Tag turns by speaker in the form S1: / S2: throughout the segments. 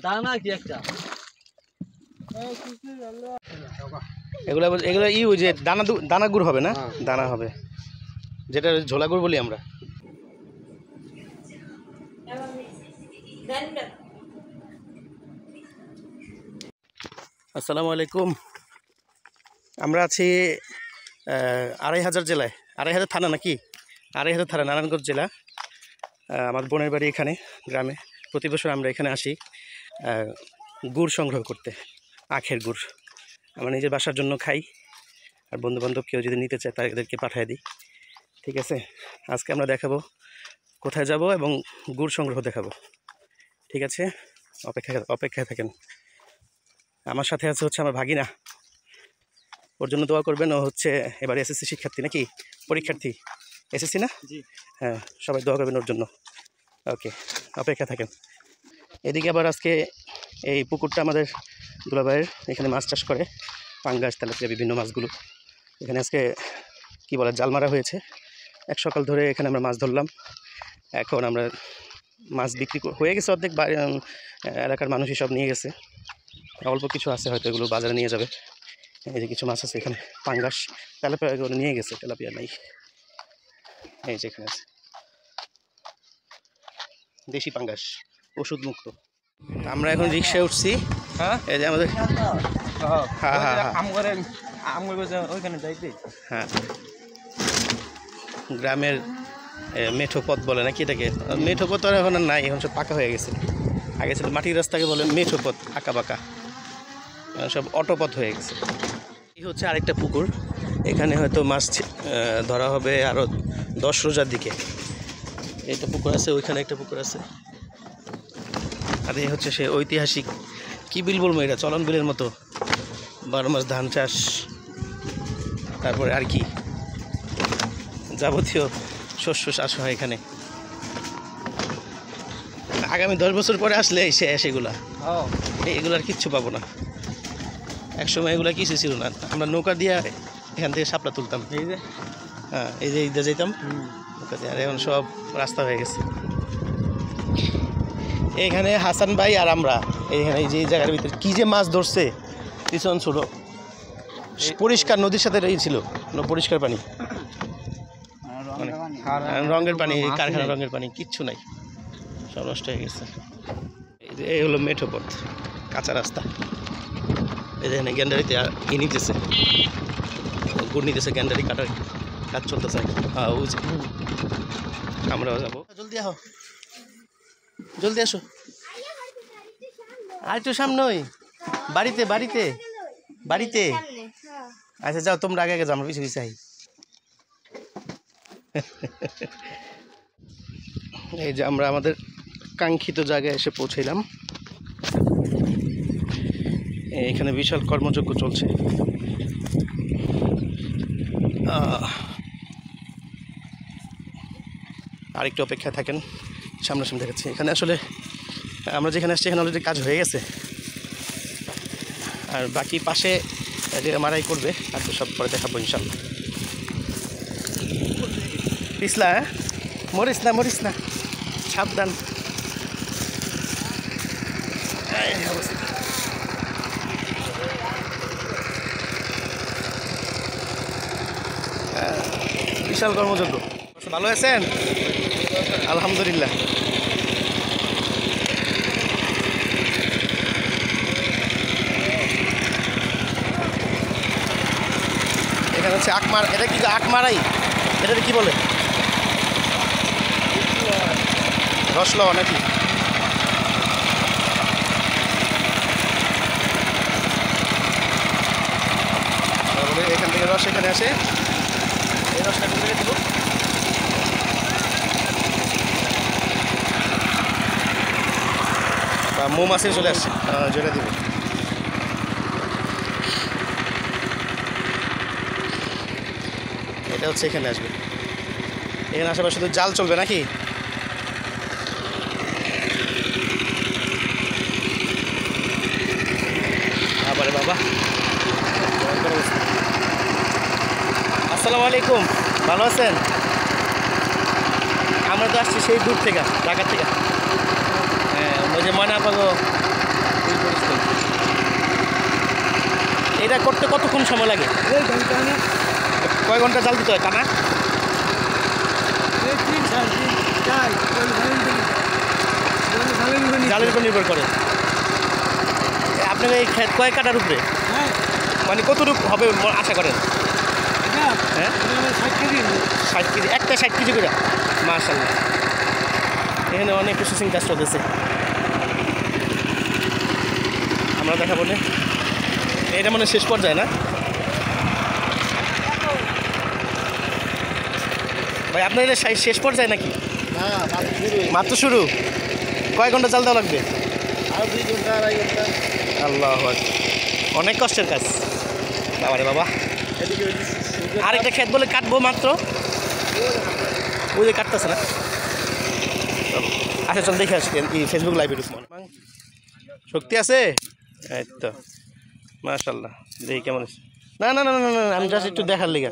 S1: দানা কি একটা
S2: এগুলো এগুলো ওই যে দানা গুড় হবে না, দানা হবে, যেটা ঝোলা গুড় বলি আমরা। আসসালামু আলাইকুম। আমরা আছি ২৫০০ জেলায়, ২৫০০ থানা নাকি, ২৫০০ থানা, নারায়ণগঞ্জ জেলা। আমার বোনের বাড়ি এখানে গ্রামে। প্রতি বছর আমরা এখানে আসি গুড় সংগ্রহ করতে, আখের গুড়। আমরা নিজের বাসার জন্য খাই, আর বন্ধুবান্ধব কেউ যদি নিতে চায় তাদেরকে পাঠিয়ে দিই। ঠিক আছে, আজকে আমরা কোথায় যাব এবং গুড় সংগ্রহ দেখাবো। ঠিক আছে, অপেক্ষায় থাকেন। আমার সাথে হচ্ছে আমার ভাগিনা, ওর জন্য দোয়া করবেন। ও হচ্ছে এবার এসএসসি শিক্ষার্থী নাকি, পরীক্ষার্থী, এসএসসি না? হ্যাঁ, সবাই দোয়া করবেন ওর জন্য। ওকে, অপেক্ষা থাকেন। এদিকে আবার আজকে এই পুকুরটা আমাদের দুলাভাইয়ের, এখানে মাছ চাষ করে, পাঙ্গাস, তেলাপিয়া, বিভিন্ন মাছগুলো এখানে আজকে কি বলে জাল মারা হয়েছে। এক সকাল ধরে এখানে আমরা মাছ ধরলাম। এখন আমরা মাছ বিক্রি হয়ে গেছে অর্ধেক, এলাকার মানুষই সব নিয়ে গেছে। অল্প কিছু আছে, হয়তো এগুলো বাজারে নিয়ে যাবে। এই যে কিছু মাছ আছে এখানে, পাঙ্গাস, তেলাপিয়া এগুলো নিয়ে গেছে, তেলাপিয়া নাই। এই যে এখানে আছে দেশি পাঙ্গাস, ওষুধ মুক্ত। আমরা এখন রিক্সায় উঠছি। এই যে আমাদের হ্যাঁ গ্রামের মেঠো পথ বলে নাকি এটাকে, মেঠো পথ আর এখন আর নাই, এখন সব পাকা হয়ে গেছে। আগে ছিল মাটির রাস্তাকে বলে মেঠো পথ, আঁকা বাঁকা, সব অটো পথ হয়ে গেছে। এই হচ্ছে আরেকটা পুকুর, এখানে হয়তো মাছ ধরা হবে আরও 10 রোজার দিকে। এটা পুকুর আছে, ওইখানে একটা পুকুর আছে। আর এই হচ্ছে সে ঐতিহাসিক কি বিল বলবো, এটা চলন বিলের মতো, 12 মাস ধান চাষ, তারপরে আর কি যাবতীয় শস্য চাষ হয় এখানে। আগামী 10 বছর পরে আসলে সেগুলা এগুলার কিচ্ছু পাবো না। একসময় এগুলা কিছু ছিল না, আমরা নৌকা দিয়ে এখান থেকে শাপলা তুলতাম। হ্যাঁ, এই যে ঈদে যেতাম নৌকা দিয়ে, আর এখন সব রাস্তা হয়ে গেছে। এখানে হাসান ভাই আর আমরা এইখানে এই যে এই জায়গার ভিতরে কি যে মাছ ধরছে, পিছন ছোট পরিষ্কার নদীর সাথে ছিল, পরিষ্কার পানি, রঙের পানি, কারখানা রঙের পানি, কিচ্ছু নাই, সব নষ্ট হয়ে গেছে। এই হলো মেঠো পথ, কাঁচা রাস্তা। এই যে গ্যান্ডারিতে নিতেছে গুড় নিতেছে, গ্যান্ডারি কাটার কাজ চলতেছে। হ্যাঁ, আমরাও যাবো। জলদি আহ, জলদি আসো, আর একটু সামনে, ওই বাড়িতে। আচ্ছা যাও, তোমরা আগে যাও, আমরা পিছু চাই। এই যে আমরা আমাদের কাঙ্ক্ষিত জায়গায় এসে পৌঁছাইলাম। এখানে বিশাল কর্মযজ্ঞ চলছে। আরেকটু অপেক্ষায় থাকেন, সামনাসামনি দেখাচ্ছি। এখানে আসলে আমরা যেখানে আসছি এখানে অলরেডি কাজ হয়ে গেছে, আর বাকি পাশে মারাই করবে, আর তো সব পরে দেখাবো ইনশাল্লাহ। পিছলা, মরিস না, সাবধান। বিশাল কর্মযজ্ঞ। ভালো আছেন? আলহামদুলিল্লাহ। এখানে হচ্ছে আকমার, এটা কি আকমারাই, এটা কি বলে, রসলো নাকি? এখান থেকে রস এখানে আসে, এই রসটা করে দেবো। মৌমাছি চলে আসছে, জেলে দিব। এটা হচ্ছে এখানে আসবে, এখানে আশেপাশে শুধু জাল চলবে নাকি? আবারে বাবা, আসসালামু আলাইকুম, ভালো আছেন? আমরা তো আসছি সেই দূর থেকে, ঢাকা থেকে। হ্যাঁ, ওই যে ময়না পাগো এটা করতে কতক্ষণ সময় লাগে? কয় ঘন্টা জাল দিতে হয় টানা? জালের উপর নির্ভর করে। আপনার এই ক্ষেত কয় কাটার উপরে, মানে কতটুকু হবে আশা করেন? হ্যাঁ 60 কেজি, একটা 60 কেজি করে। মাশাআল্লাহ, এখানে অনেক প্রসেসিং কাজ চলতেছে, আমরা দেখাবো না। এটা মানে শেষ পর্যায়ে না ভাই? আপনার এটা শেষ পর্যায়ে নাকি? মাত্র শুরু। কয় ঘন্টা জাল দেওয়া লাগবে? আল্লাহ, অনেক কষ্টের কাজ বাবা রে বাবা। আরেকটা ক্ষেত বলে কাটবো মাত্র, ওই যে কাটতেছে না। আচ্ছা চল দেখে আসি ফেসবুক লাইভে ঢুকবো। শক্তি আছে এই তো, মাশাআল্লাহ। দেখি কেমন আছে। না না না না না, আমি জাস্ট একটু দেখার লিগা।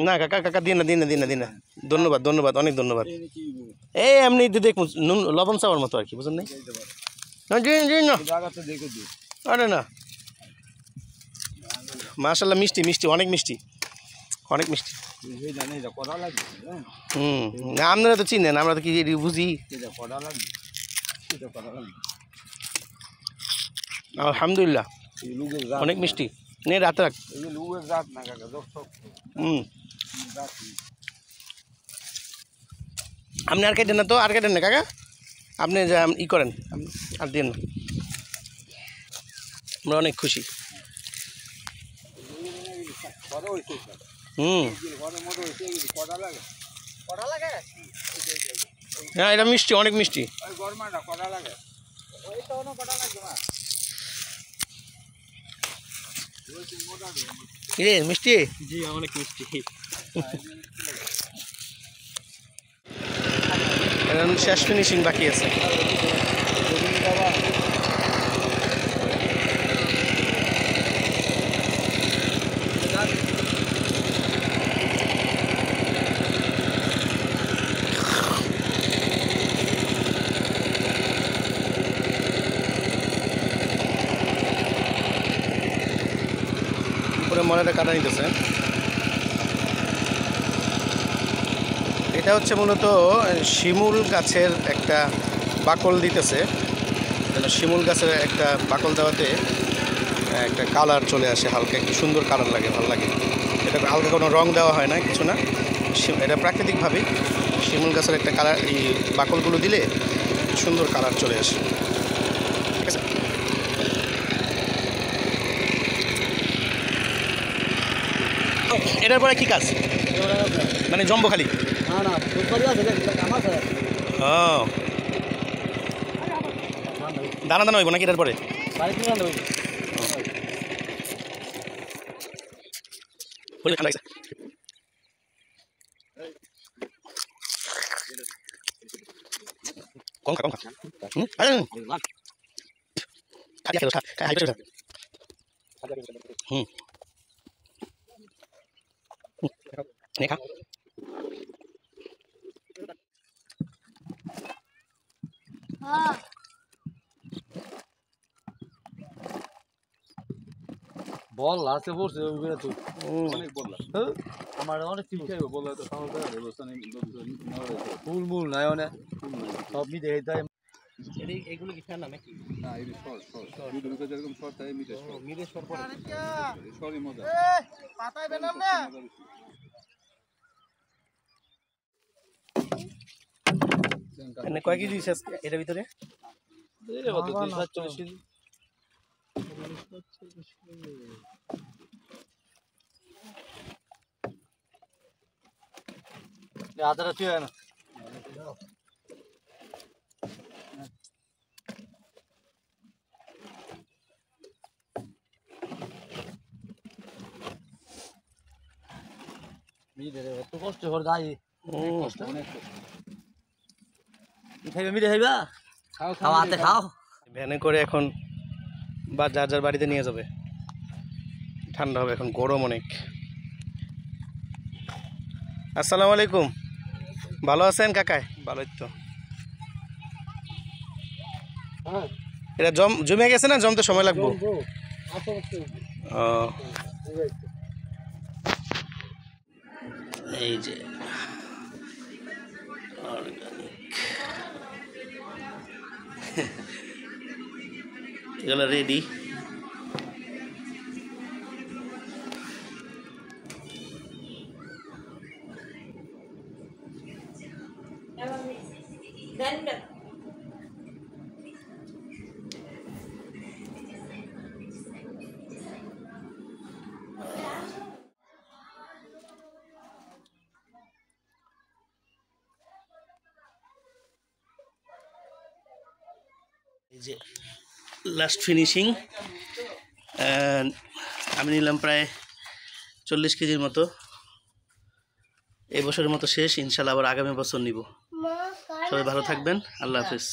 S2: না কাকা কাকা দিন না দিন না দিন না দিন না, ধন্যবাদ ধন্যবাদ, অনেক ধন্যবাদ। এই এমনি দেখ লবণ চাওয়ার মতো আর কি, বুঝলেন? আরে না, মাশাআল্লাহ, মিষ্টি মিষ্টি, অনেক মিষ্টি, অনেক মিষ্টি। না আপনারা তো চিনেন, আমরা তো কি বুঝি। আলহামদুলিল্লাহ, অনেক মিষ্টি। নে রাতে রাখ। আপনি আর কেটেন না তো, আর কেটেন না কাকা, আপনি যা ই করেন আর দিন না, আমরা অনেক খুশি। হ্যাঁ এটা মিষ্টি, অনেক মিষ্টি। রে মিষ্টি, জি অনেক মিষ্টি। শেষ ফিনিশিং বাকি আছে। উপরে মলাটা কাটা নিতেছে। এটা হচ্ছে মূলত শিমুল গাছের একটা বাকল দিতেছে। শিমুল গাছের একটা বাকল দেওয়াতে একটা কালার চলে আসে, হালকা একটু সুন্দর কালার লাগে, ভালো লাগে। এটা হালকা কোনো রং দেওয়া হয় না, কিছু না, এটা প্রাকৃতিকভাবেই শিমুল গাছের একটা কালার, এই বাকলগুলো দিলে সুন্দর কালার চলে আসে। ঠিক আছে, এটার পরে কি কাজ? মানে জম্বো খালি? দানা দানা হইব নাকি এটার পরে?
S1: বল আছে পড়ছে ওইগুলো তো অনেক বললা আমার অনেক কিছু খাইবো বললা তো সামনে দেওয়ার ব্যবস্থা নেই, ফুল মূল নাই অনেক সব মি দেখে যায়।
S2: এইগুলো কি ফেনা নাকি?
S1: না এই শর্ট শর্ট ভিডিওতে যেরকম শর্ট তাই মিটে শর্ট
S2: মিলে শর্ট পড়ে
S1: সরি মজা
S2: পাতায় বেনাম না। এনে কয় কেজি আছে এর ভিতরে?
S1: এই রে কত 240 কেজি। আদারা তুই না মিলে রে এত কষ্ট করে যাই, কষ্ট অনেক কষ্ট। খাইবে মিলে খাইবা, খাও খাও হাতে খাও।
S2: ভ্যানে করে এখন বা যার যার বাড়িতে নিয়ে যাবে, ঠান্ডা হবে, এখন গরম অনেক। আসসালামু আলাইকুম, ভালো আছেন কাকায়? ভালোই তো। এটা জমে গেছে না, জমতে সময় লাগবে? এই যে অর্গানিক এগুলো রেডি। এই যে লাস্ট ফিনিশিং, আমি নিলাম প্রায় 40 কেজির মতো। এই বছরের মতো শেষ, ইনশাল্লাহ আবার আগামী বছর নিব। সবাই ভালো থাকবেন, আল্লাহ হাফেজ।